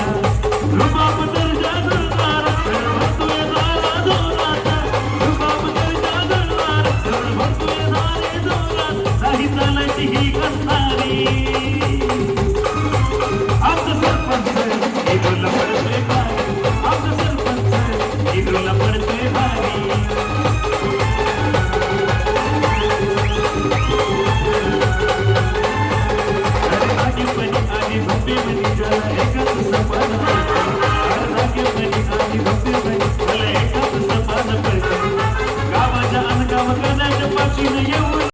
रुबाब दर्जा जोरदार खेळ म्हणतोय नारा जोरात रुबाब दर्जा जोरदार खेळ म्हणतोय नारे जोरात नाही चालायची ही कसारी आमचं सरपंच इकडला पडतोय भारी आमचं सरपंच इकडला पडतोय भारी अरे आजी पण आजी झोपे म्हणजे